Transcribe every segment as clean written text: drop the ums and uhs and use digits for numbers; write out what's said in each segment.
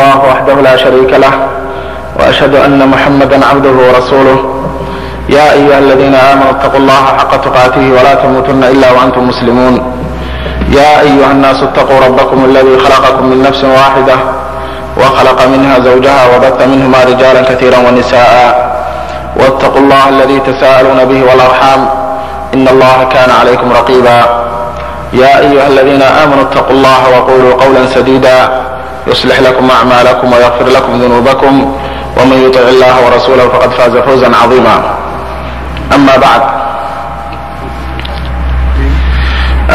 الله وحده لا شريك له وأشهد أن محمدا عبده ورسوله. يا أيها الذين آمنوا اتقوا الله حق تقاته ولا تموتن إلا وأنتم مسلمون. يا أيها الناس اتقوا ربكم الذي خلقكم من نفس واحدة وخلق منها زوجها وبث منهما رجالا كثيرا ونساء واتقوا الله الذي تساءلون به والأرحام إن الله كان عليكم رقيبا. يا أيها الذين آمنوا اتقوا الله وقولوا قولا سديدا يصلح لكم أعمالكم ويغفر لكم ذنوبكم ومن يطع الله ورسوله فقد فاز فوزا عظيما. أما بعد،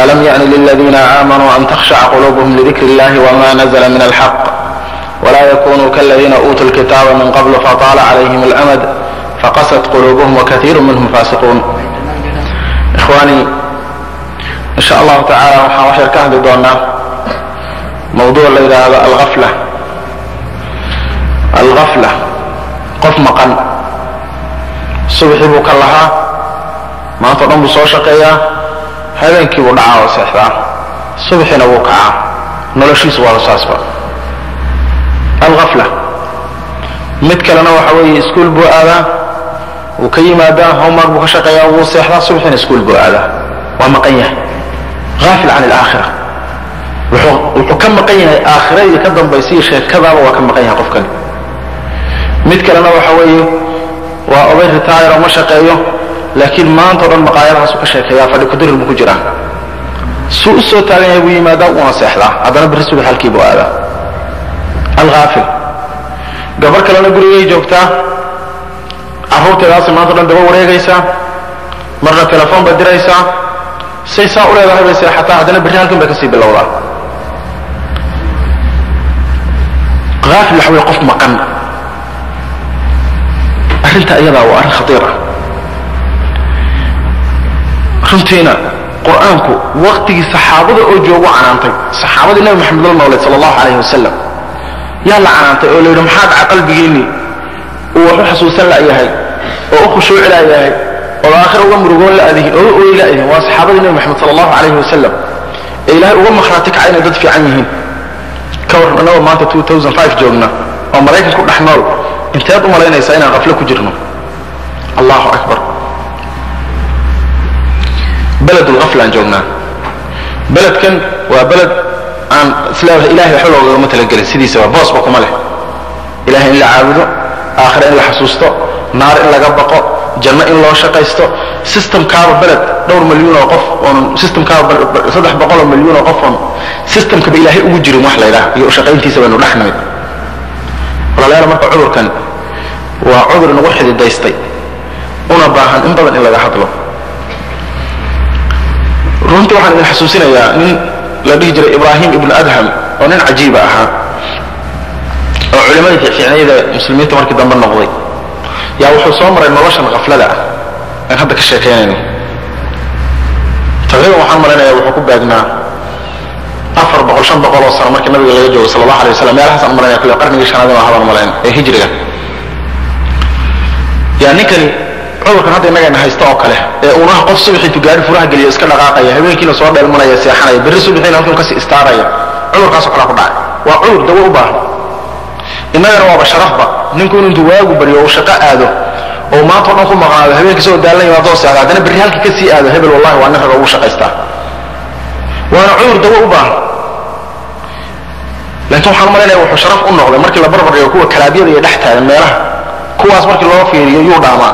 ألم يأن للذين آمنوا أن تخشع قلوبهم لذكر الله وما نزل من الحق ولا يكونوا كالذين أوتوا الكتاب من قبل فطال عليهم الأمد فقست قلوبهم وكثير منهم فاسقون. إخواني، إن شاء الله تعالى waxaan wax yar ka hadli doonaa mawduuc la yidhaahdo alghafla. qof maqan subaxii buu ka lahaa, maanta o dhan buu soo shaqeeyaa, habeenkii buu dhacaa oo seexdaa, subaxiina wuu kacaa, noloshiisu waa saasba alghafla. mid kalena waxa weeye iskuul buu aadaa, wuu ka yimaadaa, homework buu ka shaqeeyaa, wuu seexdaa, subaxiina iskuul buu aadaa, waa maqan yahay. غافل عن الآخرة wuxuu ka maqan yahay aakhirada ka dambaysiyo sheekadaaba waa ka maqan yahay qofkan. mid kalena waxa weeye waa oday retire oo ma shaqeeyo, laakiin maanta o dhan maqaayadahaas ka sheekeeyaa, fadhi ku dirir buu ku jiraa, suu u soo taagan yahay buu yimaadaa, uuna seexdaa, haddana berri subax halkii buu aadaa. alghaafil. gabar kalena gurigay joogtaa, carruurteedaasi maanta o dhan daba wareegaysaa, marna telefoon baad diraysaa, say saa u leedahay bay seexataa, haddana berri halkan bay kasii bilowdaa. haafil waxa wey qof maqan. arrinta iyadaa waa arrin khatiira. runtiina qur-aanku waqtigii saxaabada oo joogu canaantay, saxaabadii nabi maxamed la noolay sala allahu calayhi wasalam yaa la canaantay oo la yidhi maxaa dhaca qalbigiinni uu wax u xasuusan la'yahay oo u khushuuci la'yahay oo aakhira uga murugoon la'dihin oo u ooy la'dihin. waa saxaabadii nabi maxamed sala allahu calayhi wasalam ee ilaahay uga makhraati kacay inay dad fiican yihiin. ka warran annagoo maanta 2005 joogna oo maraykan ku dhex nool, inteed u malaynaysaa inaan qaflo ku jirno? allahu akbar. beledulghaflaan joognaa. beledkan waa beled aan isleedahay ilahay waxba loogagama talagelin, sidiisaba boosba kuma leh. ilahay in la caabudo, aakhira in la xasuusto, naar in laga baqo, janno in loo shaqaysto. systemkaaba beled dhowr milyuun oo qof oon systemkaaba 300 milyuun oo qof oon systemkaba ilaahay ugu jirin wax la yidhaah iyo shaqayntiisa baynu dhex nimid. walaalayaal, marka cudurkan waa cudur nagu xididaystay, una baahan in badan in laga hadlo. runtii waxaan idin xasuusinayaa nin la dhihi jiray ibraahim ibnu adham oo nin cajiiba ahaa oo culimadii fiicnayda muslimiinta markii dambe noqday, yaa wuxuu soo maray noloshan khaflada ah aan hadda ka sheekaynayno. taqriiban waxaan malaynayaa wuxuu ku baagnaa 400-500 oo sano markii nabiga laga joogo sala allahu alay wasalam, meelahaas aan malanaya kule qarnigii shanaad waa hadan malayn ee hijriga. yaa ninkani cudurkan hadda innagayna haysta oo kale ee uunaha qof subaxii tugaari furaha geliyo iska dhaqaaqaya, habeenkiina soo dheelmanaya, seexanaya, berri subaxiina halkan kasii istaaraya, cudurkaasoo kale ku dhacay. waa cudur dawo u baahan. innagana waaba sharafba ninku intuu waagu baryo uu shaqo aado oo maanta o dhan ku maqnaado, habeenkii soo daalan yimaadoo seexda, haddana berri halkii kasii aado, hebel wallahi waa nin raga ugu shaqaystaa. waana cudur dawo u baahan. laakiin waxaan malaynayaa wuxuu sharaf u noqday markii la barbardhigo kuwa kalaabyada iyo dhex taagan meelaha, kuwaas markii loo fiiriyo yuu dhaamaa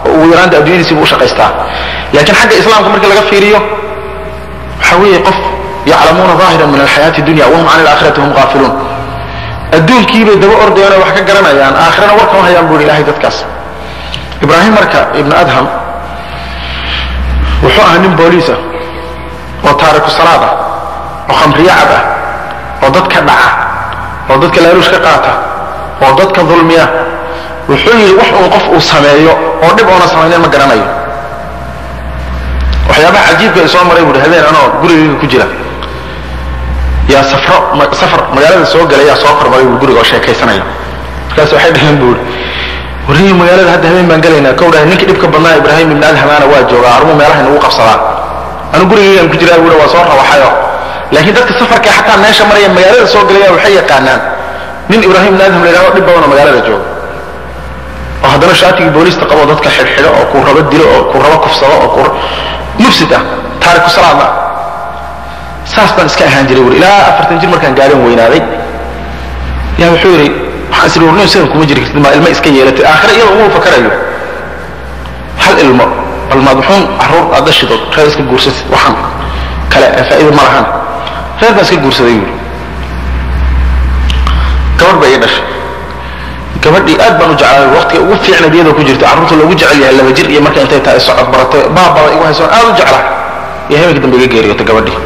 oo ugu yaraanta adduunyadiisiibuu u shaqaystaa. laakiin xagga islaamka markii laga fiiriyo waxa weeye qof yaclamuuna daahiran min alxayaati dunya wahum can alaakhirati hum gaafiluun. adduunkiibay daba ordayaan oo wax ka garanayaan, aakhirana war kama hayaan buu ilahay dadkaas. ibraahim marka ibnu adham wuxuu ahaa nin booliis ah oo taariku salaad ah oo khamriyacab ah oo dadka dhaca oo dadka laaluush ka qaata oo dadka dulmiya. wuxuu yidhi wax uun qof uu sameeyo oo dhib oona samaynayn ma garanayo. waxyaabaha cajiibka ay soo maray buuhi, habeen anoo gurigayga ku jira yaa safar magaalada soo galay, yaa soo kormaray buu guriga oo sheekaysanaya. markaas waxay dhaheen buuhi, warriyi magaalada hadda habeen baan gelaynaa. kow dhahay ninkii dhibka badnaa ibraahim ibn adhamaana waa joogaa, armuu meelaha inagu qabsadaa, anu gurigaygaan ku jiraa buuhi, waa soo rawaxayo. laakiin dadka safarka xataa meesha maraya magaalada soo galaya waxay yaqaanaan nin ibraahim ibn adham la yidhahdo dhib badan oo magaalada jooga oo haddana shaatigii booliista qabo dadka xidhxidho oo ku rabo dilo oo ku rabo kufsado oo ku mufsid ah taariku salaad ah saas baan iska ahaan jiray ilaa 40 jir markaan gaarin weynaaday yaa wuxuu yiri waxaan isla warnay sida kuma jiri kartid ma ilma iska yeelatay aakhira iyada uu fakarayo hal ilmo bal ma duxun arur adashido reeska guursad waxaan kale faa'iido ma lahan reerka iska guursaday gabadh bay dhashay gabadhii aad baan u jeclay waqtiga ugu fiicnaa iyadoo ku jirto carruurta loogu jecel yahay laba jir iyo markay intay tahay socod baratay baabada igu hayso aad u jeclaa iyo habeenkii dambe iga geeriyotay gabadhii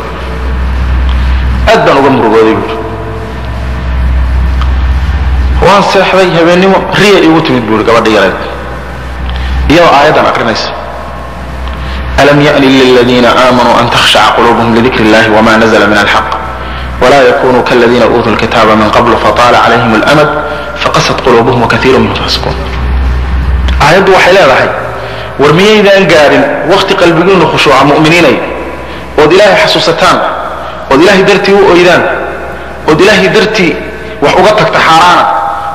aad baan uga murugooday waan seexday habeenimo riya igu timid buuri gabadhii yareed iyadoo aayadan aqrinaysa alam ya'ni lilladina aamanuu an takhsha'a qulubuhum lidikri illahi wama nazala min alhaq ولا يكونوا كالذين أوتوا الكتاب من قبل فطال عليهم الأمد فقست قلوبهم وكثير منهم فاسقون آيات وحيلا رحي ورميين إذا أنقارن وقت قلبقون خشوع مؤمنين ود إلهي حسوستان ود إلهي درتي وإيدان ود إلهي درتي وحقتك تحارانا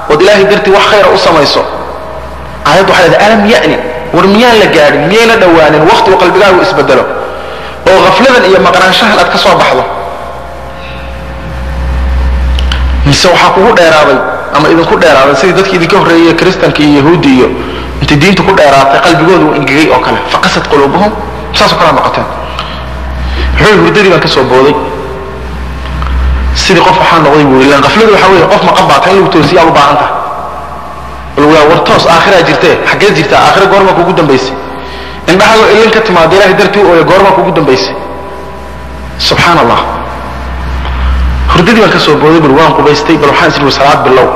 ود إلهي درتي وخير أصميسو آيات وحيلا ألم يأني ورميان لقارن ميين دوان وقت وقلبقون وإسبدلو وغفلذا إيا مقران شهل أتكسوا بحضه mise waxa kugu dheeraaday ama idin ku dheeraaday sidii dadkii idinka horeeyay kristanka iyo yahuudi iyo inta diinta ku dheeraatay qalbigoodu uu ingegay oo kale faqasad qulubuhum saas oo kala noqoteen wuxuu hurdadii baan ka soo booday sidii qof waxaan noqday buu ilaa qafladu waxa weeye qof ma qabaatay inuu toosiyo u baahan tahay walaa wartoos aakhira jirtay xagee jirta aakhira goorma kugu dambeysay indhahaga ilin ka timaado ilaahay dartii oo goorma kugu dambeysay subhanallah hurdadii baan ka soo booday bal waan qubaystay bal waxaan isla salaad bilow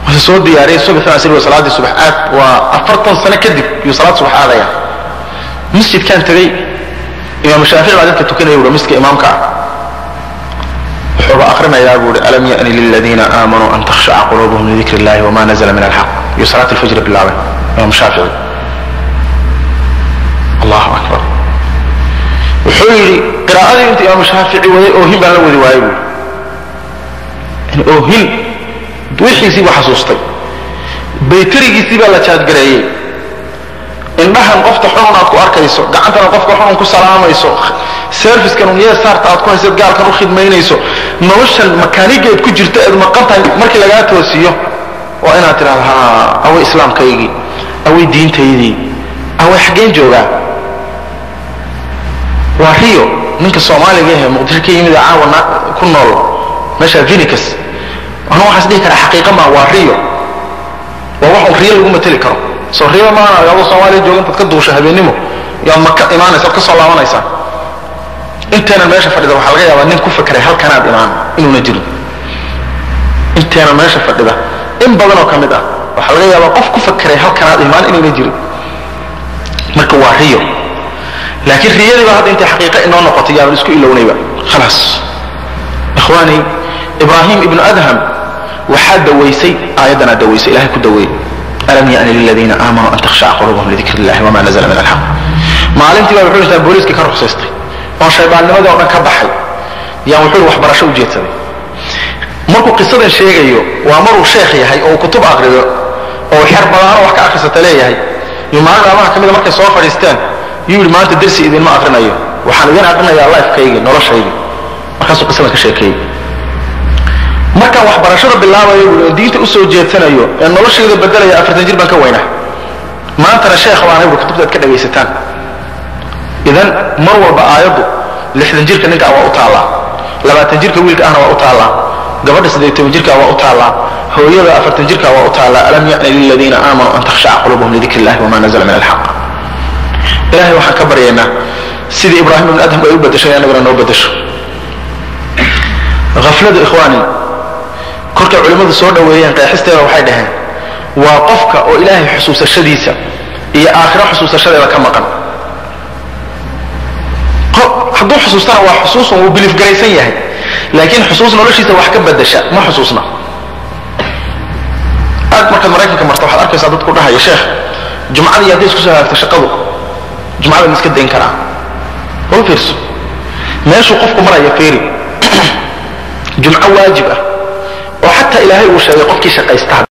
waxa soo diyaariyay subaxaan isla salaadii subax aad waa 40 sano kadib iyo salaad subax aadaya masjidkan tagay imaam shaafici baa dadka tukanayay oo miska imaamka wuxuu aqrinayaa buu alam ya'ni lil ladina aamanu an takhsha'a qulubuhum li dhikri illahi wama nazala min al-haq iyo salaat al-fajr billahi imaam shaafici Allahu akbar wuxuu yiri qiraa'adii inta imaam shaafici waday oo hin baan la wadi waayay oo hin duuxiisii baa xasuustay baytarigiisii baa la jaadgareeyay indhahan qofta xun aad ku arkayso gacantana qofka xun ku salaamayso service-kan uu yahay saarta aad ku hayso gaalkan u khidmaynayso noloshan makaanigeed ku jirta ee maqantahay markii laga toosiyo waa inaad tiraahdo ha aw islaamkaygii aw diintaydii aw xageen joogaa واريو منك الصومالي جه مقدرك يمد عاون كنول ماشى فينيكس أنا واحد دي كان حقيقة ما واريو وواحد ريال يقوم تلكره صار ريال ما يا أبو الصومالي جو أنت تقدر شهبين نمو يا مكة إيمان يسبق صلى الله عليه وسلم أنت أنا ماشى فرد وحلقة وأنين كوفة كره هل كان إيمان إنه نجري أنت أنا ماشى فرد ده إن بدنا كمدا وحلقة وقف كوفة كره هل كان إيمان إنه نجري مك واريو لكن ريالي بهذا انت حقيقة انه نقطة يا بلسكو إلا ونيبا خلاص اخواني ابراهيم ابن ادهم وحاد دويسي ايضنا دويسي الهي كدوي الم يأن للذين امنوا ان تخشع قلوبهم لذكر الله وما نزل من الحق ما علمت بقى بحوجة البوليس كي كارو خصيصتي وان شايبان لماذا وقنا كبحي يا وحول وحبرشو جيتني مركو قصة الشيء وامروا شيخي هاي او كتب اغربي او حرب مظهر وحكا اخصة لي هاي يوم عنا ما كميدا مركي صوفر يستان يقول ما أنت درسي إذن ما أقرنا أيه وحاليا أقرنا يا الله يفكيه نورش هيدي ما كان سوق سمك شيء ما كان وحبرشة بالله ويقول دينت أسوء جيتنا أيه لأن نورش هيدي بدل يا أفرد تنجير بنك وينه ما أنت شيخ وأنا يقول كتبت أتكلم يستان إذن مروى بآياته لحد تنجير كنك أو أطالع لما تنجير كويلك أنا وأطالع قبل سيدي تنجير كأو أطالع هو يلا أفرد تنجير كأو أطالع ألم يأن للذين آمنوا أن تخشع قلوبهم لذكر الله وما نزل من الحق إلهي وحا كبرينا سيدي إبراهيم بن أدهم قيوب بدشو يعني قرأنا وبدشو غفلة إخواني كورك علماء السورة ويهان قيحستيها وحيدها وقفك وإلهي حسوس الشديسة هي آخرة حسوس الشديسة كما قال حضور حسوسنا هو حسوس وبلف قريسية لكن حسوسنا ولشيسة وحكب بدشاء ما حسوسنا أنت مركز مراكن كمرتوح الأركي سعدت كلها يا شيخ جمعة دي يديس كسوها تشقضوا جماعة الناس كده ينكرها هو فيرسو ماشي وقفكم مرة يفيري جمعة واجبة وحتى حتى إلهي وشيء قفكي شقيستها